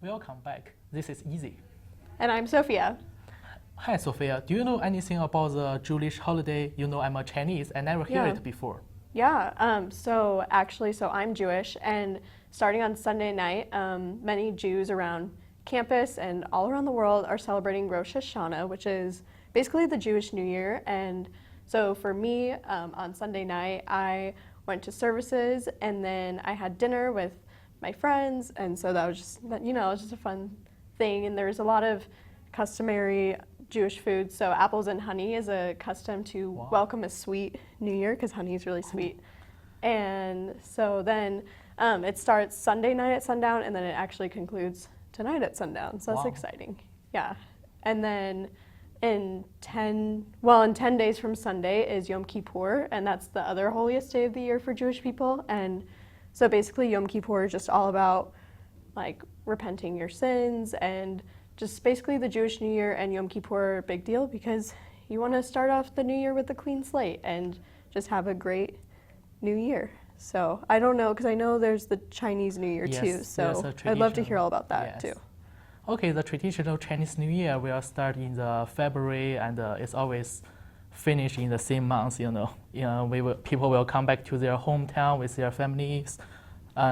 welcome back. This is Easy. And I'm Sophia. Hi, Sophia. Do you know anything about the Jewish holiday? You know, I'm a Chinese. I never heard it before. Yeah. So I'm Jewish, and starting on Sunday night, many Jews around campus and all around the world are celebrating Rosh Hashanah, which is basically the Jewish New Year. And so for me, on Sunday night, I went to services, and then I had dinner with my friends, and so that was just, it was just a fun thing. And there's a lot of customary Jewish food. So apples and honey is a custom to welcome a sweet New Year, because honey is really sweet. And so then it starts Sunday night at sundown, and then it actually concludes tonight at sundown. So that's exciting. Yeah. And then in 10 days from Sunday is Yom Kippur, and that's the other holiest day of the year for Jewish people. And so basically Yom Kippur is just all about like repenting your sins, and just basically the Jewish New Year and Yom Kippur are a big deal because you want to start off the new year with a clean slate and just have a great new year. So I don't know, because I know there's the Chinese New Year too, so I'd love to hear all about that too. Okay, the traditional Chinese New Year will start in the February, and it's always finish in the same month. People will come back to their hometown with their families,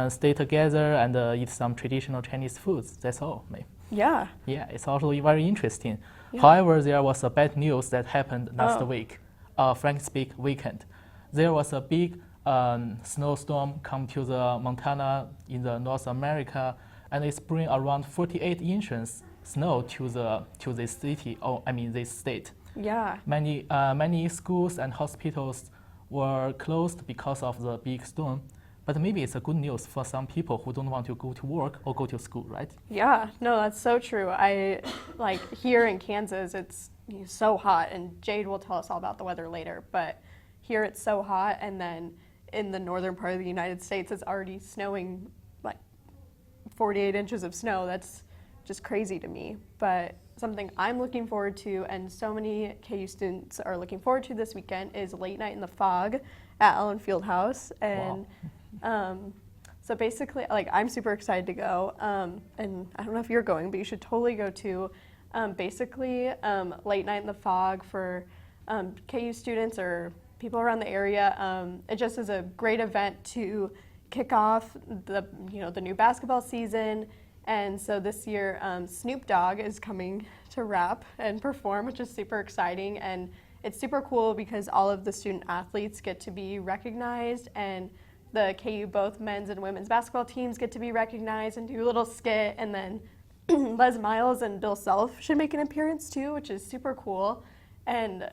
stay together, and eat some traditional Chinese foods. That's all. Yeah. Yeah, it's also very interesting. Yeah. However, there was a bad news that happened last week, Thanksgiving weekend. There was a big snowstorm come to the Montana in the North America, and it's bring around 48 inches snow to this city. This state. Yeah. Many schools and hospitals were closed because of the big storm. But maybe it's a good news for some people who don't want to go to work or go to school, right? Yeah, no, that's so true. Here in Kansas, it's so hot, and Jade will tell us all about the weather later, but here it's so hot, and then in the northern part of the United States, it's already snowing like 48 inches of snow. That's just crazy to me. But something I'm looking forward to, and so many KU students are looking forward to this weekend, is Late Night in the Fog at Allen Fieldhouse. And so basically, I'm super excited to go, and I don't know if you're going, but you should totally go too. Late Night in the Fog for KU students or people around the area, it just is a great event to kick off the new basketball season. And so this year, Snoop Dogg is coming to rap and perform, which is super exciting. And it's super cool because all of the student athletes get to be recognized, and the KU both men's and women's basketball teams get to be recognized and do a little skit. And then Les Miles and Bill Self should make an appearance too, which is super cool. And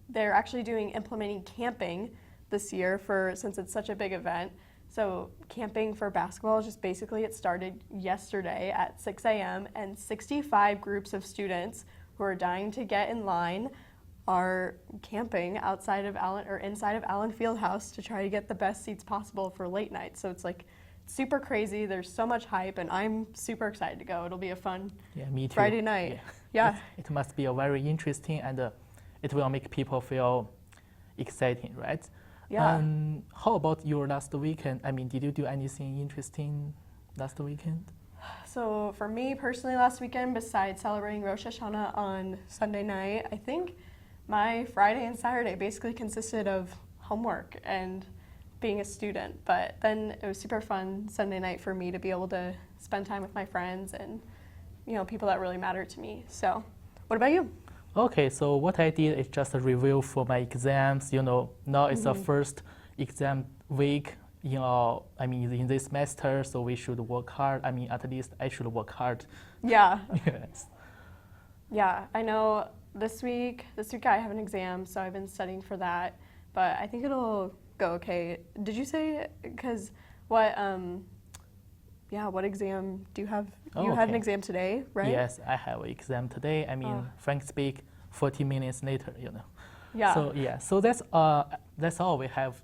they're actually implementing camping this year since it's such a big event. So camping for basketball is just basically, it started yesterday at 6 a.m. and 65 groups of students who are dying to get in line are camping outside of Allen or inside of Allen Fieldhouse to try to get the best seats possible for late night. So it's super crazy. There's so much hype, and I'm super excited to go. It'll be a fun Friday night. Yeah. It must be a very interesting, and it will make people feel exciting, right? Yeah. How about your last weekend? Did you do anything interesting last weekend? So for me personally, last weekend, besides celebrating Rosh Hashanah on Sunday night, I think my Friday and Saturday basically consisted of homework and being a student. But then it was super fun Sunday night for me to be able to spend time with my friends and people that really matter to me. So what about you? Okay, so what I did is just a review for my exams. Now it's the first exam week. In this semester, so we should work hard. At least I should work hard. Yeah. Yes. Yeah, I know this week I have an exam, so I've been studying for that, but I think it'll go okay. Did you say, because what exam do you have? You had an exam today, right? Yes, I have an exam today. Frank speak 40 minutes later, Yeah. So that's all we have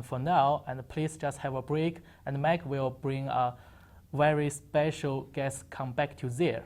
for now, and please just have a break, and Mike will bring a very special guest come back to there.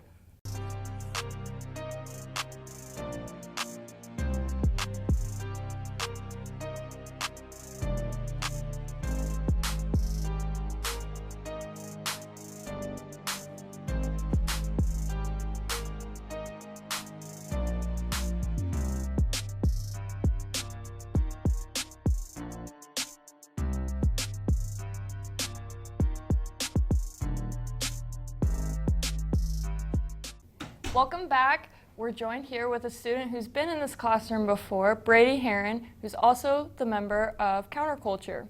Welcome back. We're joined here with a student who's been in this classroom before, Brady Herron, who's also the member of Counterculture.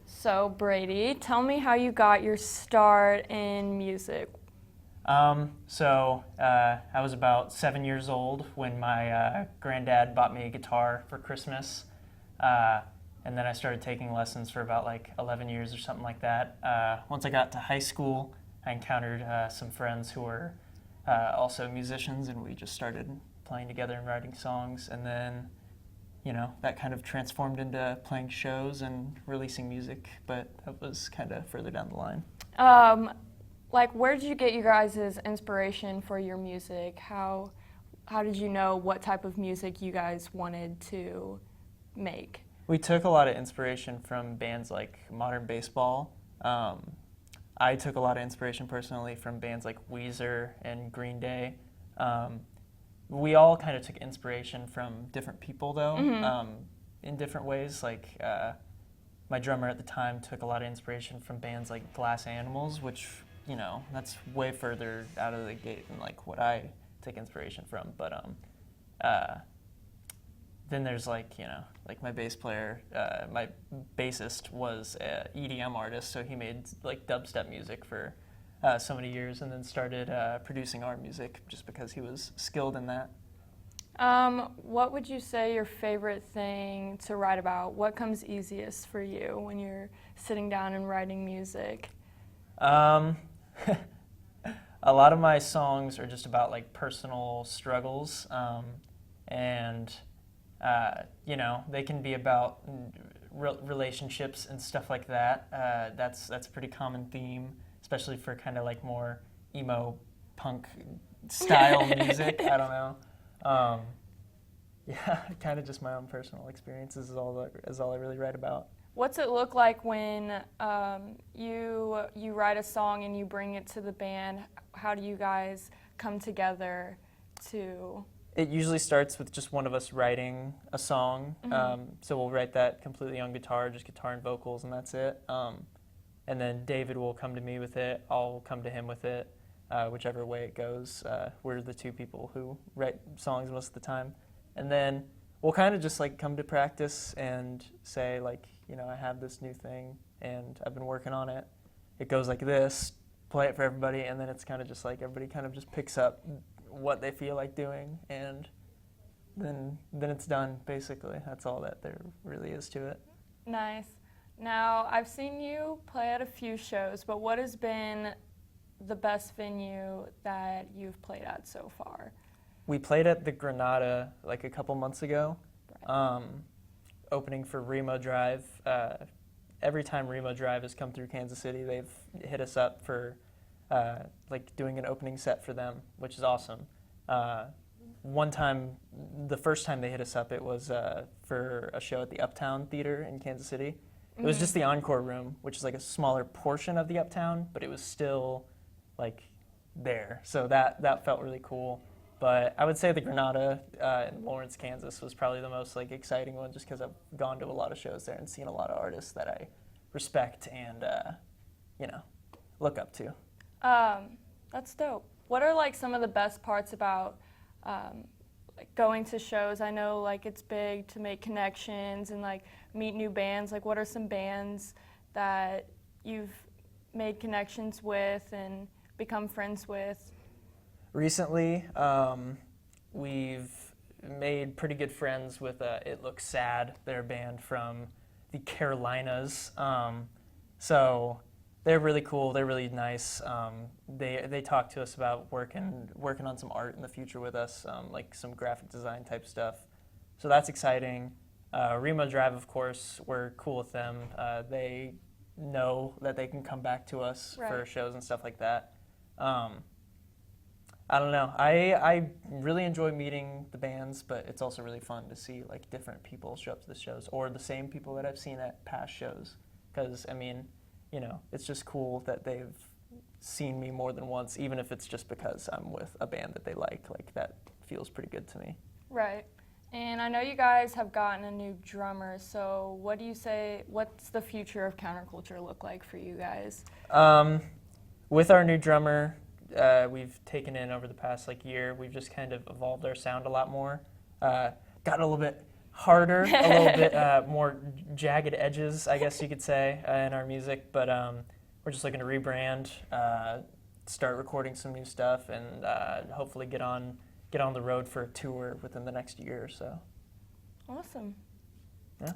So Brady, tell me how you got your start in music. I was about 7 years old when my granddad bought me a guitar for Christmas. And then I started taking lessons for about like 11 years or something like that. Once I got to high school, I encountered some friends who were also musicians, and we just started playing together and writing songs. And then, that kind of transformed into playing shows and releasing music, but that was kind of further down the line. Where did you get you guys' inspiration for your music? How did you know what type of music you guys wanted to make? We took a lot of inspiration from bands like Modern Baseball. I took a lot of inspiration personally from bands like Weezer and Green Day. We all kind of took inspiration from different people, though, in different ways. My drummer at the time took a lot of inspiration from bands like Glass Animals, which, that's way further out of the gate than what I take inspiration from. But then there's my bass player, my bassist was an EDM artist, so he made dubstep music for so many years, and then started producing our music just because he was skilled in that. What would you say your favorite thing to write about? What comes easiest for you when you're sitting down and writing music? A lot of my songs are just about personal struggles, and they can be about relationships and stuff like that. That's a pretty common theme, especially for kind of more emo punk style music. I don't know. Kind of just my own personal experiences is all I really write about. What's it look like when you write a song and you bring it to the band? How do you guys come together to? It usually starts with just one of us writing a song. So we'll write that completely on guitar, just guitar and vocals, and that's it. And then David will come to me with it. I'll come to him with it, whichever way it goes. We're the two people who write songs most of the time. And then we'll kind of just come to practice and say I have this new thing and I've been working on it. It goes like this, play it for everybody, and then it's kind of just everybody kind of just picks up what they feel like doing, and then it's done, basically. That's all that there really is to it. Nice. Now, I've seen you play at a few shows, but what has been the best venue that you've played at so far? We played at the Granada a couple months ago, opening for Remo Drive. Every time Remo Drive has come through Kansas City, they've hit us up for doing an opening set for them, which is awesome. One time, the first time they hit us up, it was for a show at the Uptown Theater in Kansas City. It was just the Encore Room, which is a smaller portion of the Uptown, but it was still there. So that felt really cool. But I would say the Granada in Lawrence, Kansas was probably the most exciting one, just because I've gone to a lot of shows there and seen a lot of artists that I respect and look up to. That's dope. What are some of the best parts about going to shows? I know it's big to make connections and meet new bands. What are some bands that you've made connections with and become friends with? Recently, we've made pretty good friends with It Looks Sad. They're a band from the Carolinas. So they're really cool. They're really nice. They talk to us about working on some art in the future with us, some graphic design type stuff. So that's exciting. Remo Drive, of course, we're cool with them. They know that they can come back to us for shows and stuff like that. I don't know. I really enjoy meeting the bands, but it's also really fun to see different people show up to the shows, or the same people that I've seen at past shows. Because it's just cool that they've seen me more than once, even if it's just because I'm with a band that they like. That feels pretty good to me. Right. And I know you guys have gotten a new drummer, so what do you say, what's the future of Counterculture look like for you guys? With our new drummer, we've taken in over the past year. We've just kind of evolved our sound a lot more. Got a little bit harder, a little bit more jagged edges, I guess you could say, in our music. But we're just looking to rebrand, start recording some new stuff, and hopefully get on the road for a tour within the next year or so. Awesome. Yeah.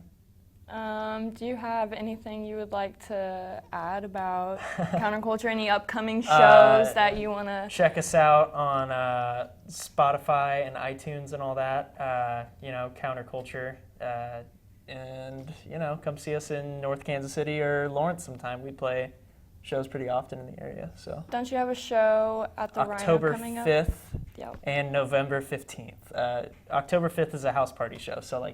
Do you have anything you would like to add about Counterculture? Any upcoming shows that you want to... Check us out on Spotify and iTunes and all that, Counterculture. And, come see us in North Kansas City or Lawrence sometime. We play shows pretty often in the area. So Don't you have a show at the October Rhino coming up? 5th Yep. and November 15th. October 5th is a house party show, so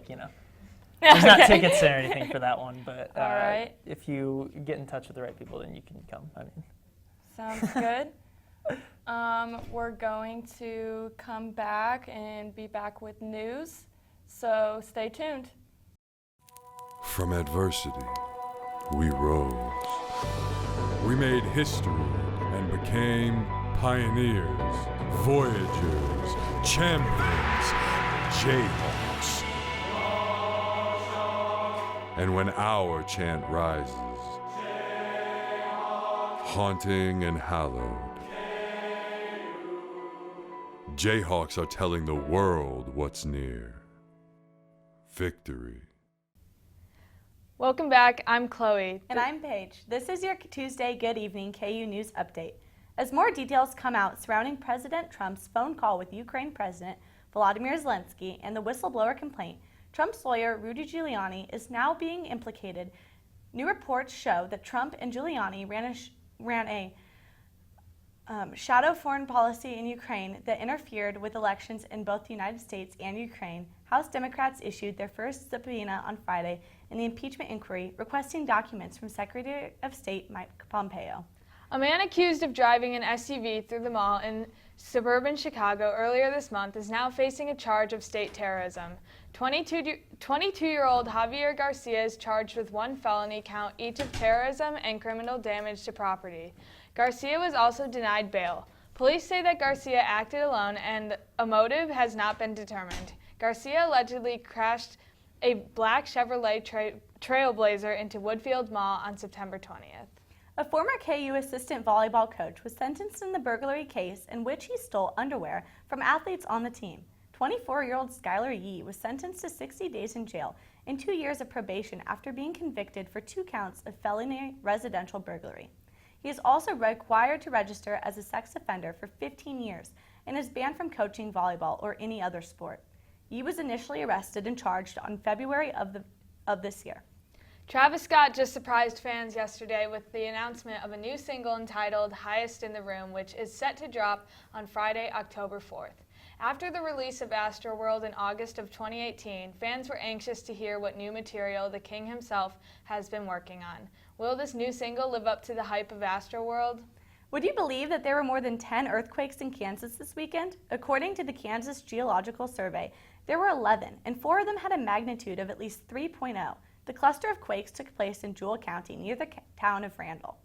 there's not tickets or anything for that one, but All right. if you get in touch with the right people, then you can come. Sounds good. We're going to come back and be back with news, so stay tuned. From adversity, we rose. We made history and became pioneers, voyagers, champions, Jayhawks. And when our chant rises, haunting and hallowed, Jayhawks are telling the world what's near. Victory. Welcome back. I'm Chloe. And I'm Paige. This is your Tuesday Good Evening KU News Update. As more details come out surrounding President Trump's phone call with Ukraine President Volodymyr Zelensky and the whistleblower complaint, Trump's lawyer Rudy Giuliani is now being implicated. New reports show that Trump and Giuliani ran a shadow foreign policy in Ukraine that interfered with elections in both the United States and Ukraine. House Democrats issued their first subpoena on Friday in the impeachment inquiry, requesting documents from Secretary of State Mike Pompeo. A man accused of driving an SUV through the mall in suburban Chicago earlier this month is now facing a charge of state terrorism. 22-year-old Javier Garcia is charged with one felony count each of terrorism and criminal damage to property. Garcia was also denied bail. Police say that Garcia acted alone and a motive has not been determined. Garcia allegedly crashed a black Chevrolet Trailblazer into Woodfield Mall on September 20th. A former KU assistant volleyball coach was sentenced in the burglary case in which he stole underwear from athletes on the team. 24-year-old Skylar Yee was sentenced to 60 days in jail and 2 years of probation after being convicted for 2 counts of felony residential burglary. He is also required to register as a sex offender for 15 years and is banned from coaching volleyball or any other sport. Yee was initially arrested and charged on February of this year. Travis Scott just surprised fans yesterday with the announcement of a new single entitled Highest in the Room, which is set to drop on Friday, October 4th. After the release of Astroworld in August of 2018, fans were anxious to hear what new material the King himself has been working on. Will this new single live up to the hype of Astroworld? Would you believe that there were more than 10 earthquakes in Kansas this weekend? According to the Kansas Geological Survey, there were 11, and 4 of them had a magnitude of at least 3.0. The cluster of quakes took place in Jewell County near the town of Randall.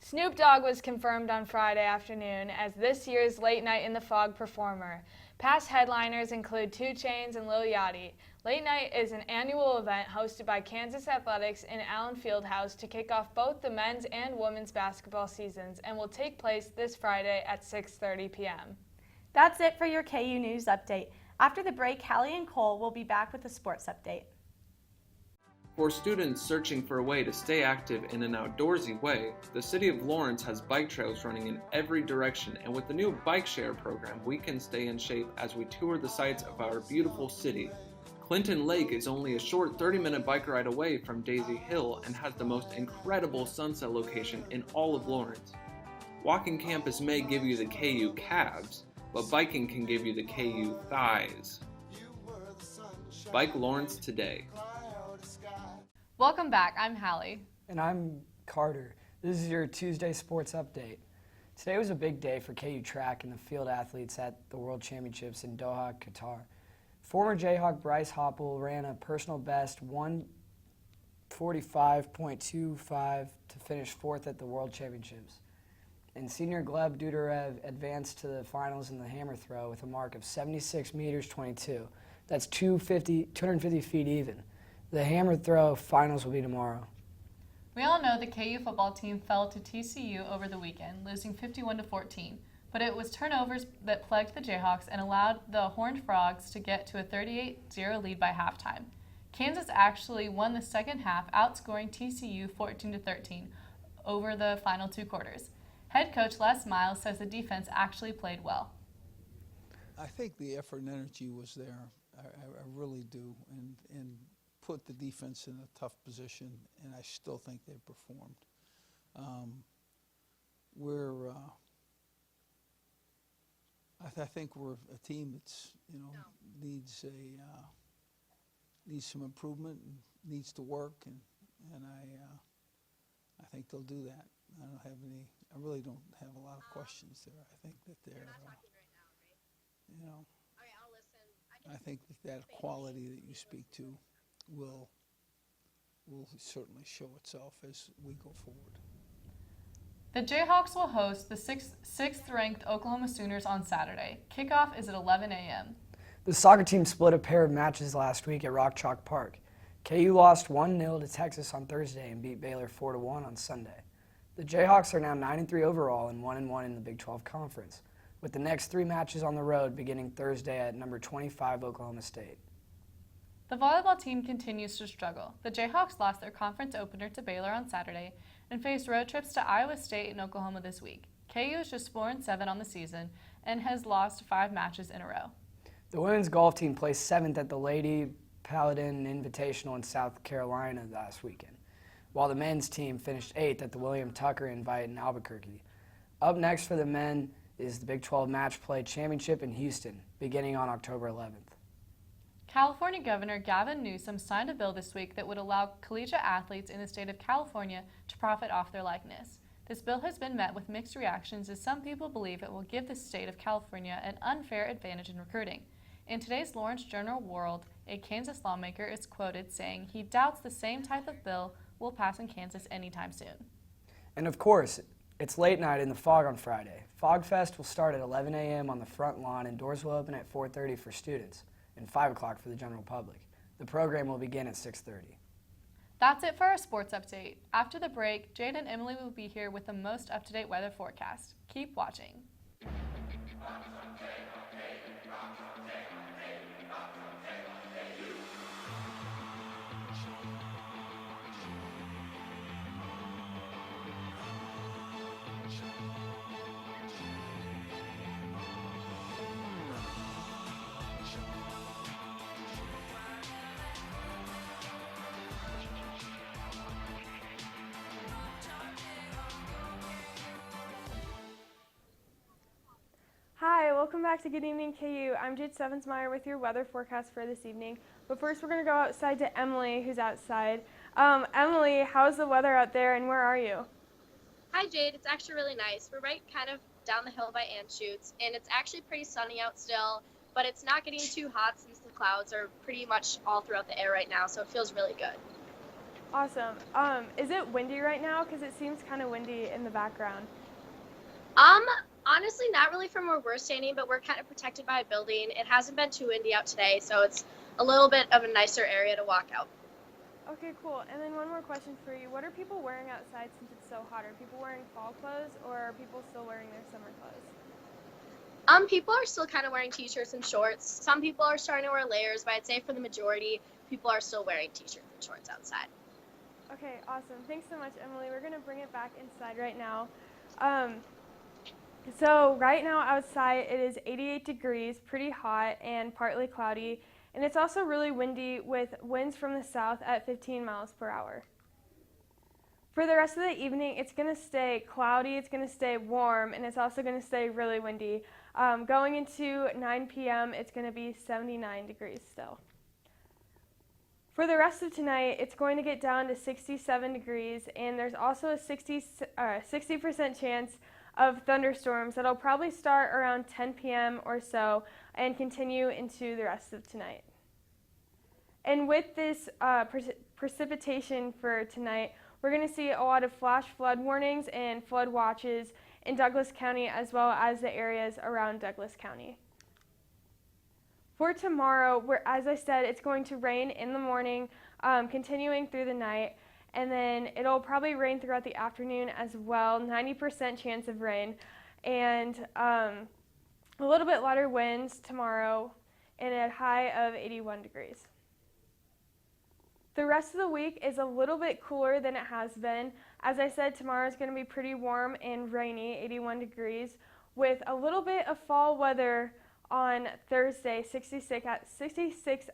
Snoop Dogg was confirmed on Friday afternoon as this year's Late Night in the Fog performer. Past headliners include 2 Chainz and Lil Yachty. Late Night is an annual event hosted by Kansas Athletics in Allen Fieldhouse to kick off both the men's and women's basketball seasons and will take place this Friday at 6:30 p.m. That's it for your KU News Update. After the break, Hallie and Cole will be back with a sports update. For students searching for a way to stay active in an outdoorsy way, the City of Lawrence has bike trails running in every direction, and with the new bike share program, we can stay in shape as we tour the sights of our beautiful city. Clinton Lake is only a short 30-minute bike ride away from Daisy Hill and has the most incredible sunset location in all of Lawrence. Walking campus may give you the KU calves, but biking can give you the KU thighs. Bike Lawrence today. Welcome back. I'm Hallie. And I'm Carter. This is your Tuesday Sports Update. Today was a big day for KU track and the field athletes at the World Championships in Doha, Qatar. Former Jayhawk Bryce Hoppel ran a personal best 1:45.25 to finish 4th at the World Championships. And senior Gleb Dudarev advanced to the finals in the hammer throw with a mark of 76 meters 22. That's 250 feet even. The hammer throw finals will be tomorrow. We all know the KU football team fell to TCU over the weekend, losing 51-14. But it was turnovers that plagued the Jayhawks and allowed the Horned Frogs to get to a 38-0 lead by halftime. Kansas actually won the second half, outscoring TCU 14-13 over the final 2 quarters. Head coach Les Miles says the defense actually played well. I think the effort and energy was there. I really do, and put the defense in a tough position, and I still think they performed. I think we're a team that's needs some improvement and needs to work, and I think they'll do that. I really don't have a lot of questions there. I think that they're not talking right now, right? you know. Okay, I'll listen. I think that quality that you speak to will certainly show itself as we go forward. The Jayhawks will host the sixth-ranked Oklahoma Sooners on Saturday. Kickoff is at 11 a.m. The soccer team split a pair of matches last week at Rock Chalk Park. KU lost 1-0 to Texas on Thursday and beat Baylor 4-1 on Sunday. The Jayhawks are now 9-3 overall and 1-1 in the Big 12 Conference, with the next 3 matches on the road beginning Thursday at number 25 Oklahoma State. The volleyball team continues to struggle. The Jayhawks lost their conference opener to Baylor on Saturday and faced road trips to Iowa State and Oklahoma this week. KU is just 4-7 on the season and has lost 5 matches in a row. The women's golf team placed 7th at the Lady Paladin Invitational in South Carolina last weekend, while the men's team finished 8th at the William Tucker Invite in Albuquerque. Up next for the men is the Big 12 Match Play Championship in Houston, beginning on October 11th. California Governor Gavin Newsom signed a bill this week that would allow collegiate athletes in the state of California to profit off their likeness. This bill has been met with mixed reactions, as some people believe it will give the state of California an unfair advantage in recruiting. In today's Lawrence Journal-World, a Kansas lawmaker is quoted saying he doubts the same type of bill will pass in Kansas anytime soon. And of course, it's late night in the Fog on Friday. Fog Fest will start at 11 a.m. on the front lawn, and doors will open at 4:30 for students and 5 o'clock for the general public. The program will begin at 6:30. That's it for our sports update. After the break, Jade and Emily will be here with the most up-to-date weather forecast. Keep watching. Hi, welcome back to Good Evening KU. I'm Jade Stevensmeyer with your weather forecast for this evening. But first we're going to go outside to Emily, who's outside. Emily, how's the weather out there and where are you? Hi, Jade. It's actually really nice. We're right kind of down the hill by Anschutz, and it's actually pretty sunny out still, but it's not getting too hot since the clouds are pretty much all throughout the air right now, so it feels really good. Awesome. Is it windy right now? Because it seems kind of windy in the background. Honestly, not really from where we're standing, but we're kind of protected by a building. It hasn't been too windy out today, so it's a little bit of a nicer area to walk out. Okay, cool. And then one more question for you. What are people wearing outside since it's so hot? Are people wearing fall clothes, or are people still wearing their summer clothes? People are still kind of wearing t-shirts and shorts. Some people are starting to wear layers, but I'd say for the majority, people are still wearing t-shirts and shorts outside. Okay, awesome. Thanks so much, Emily. We're going to bring it back inside right now. So right now outside it is 88 degrees, pretty hot and partly cloudy, and it's also really windy with winds from the south at 15 miles per hour. For the rest of the evening, it's going to stay cloudy, it's going to stay warm, and it's also going to stay really windy. Going into 9 p.m., it's going to be 79 degrees still. For the rest of tonight, it's going to get down to 67 degrees, and there's also a 60% chance of thunderstorms that'll probably start around 10 p.m. or so and continue into the rest of tonight. And with this precipitation for tonight, we're going to see a lot of flash flood warnings and flood watches, in Douglas County as well as the areas around Douglas County. For tomorrow, as I said, it's going to rain in the morning, continuing through the night, and then it'll probably rain throughout the afternoon as well, 90% chance of rain, and a little bit lighter winds tomorrow and a high of 81 degrees. The rest of the week is a little bit cooler than it has been. As I said, tomorrow is going to be pretty warm and rainy, 81 degrees, with a little bit of fall weather on Thursday, 66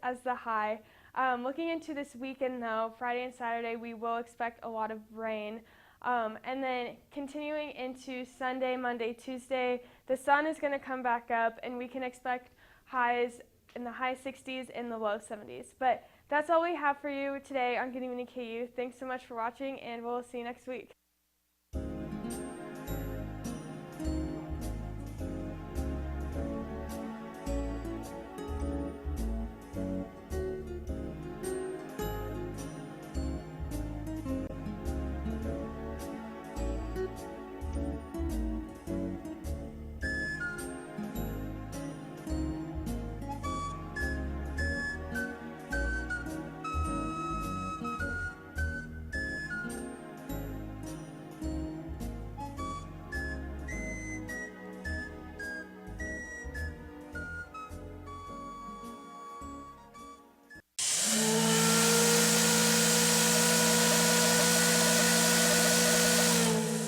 as the high. Looking into this weekend though, Friday and Saturday, we will expect a lot of rain. And then continuing into Sunday, Monday, Tuesday, the sun is going to come back up and we can expect highs in the high 60s and the low 70s. But that's all we have for you today on Good Evening KU. Thanks so much for watching, and we'll see you next week.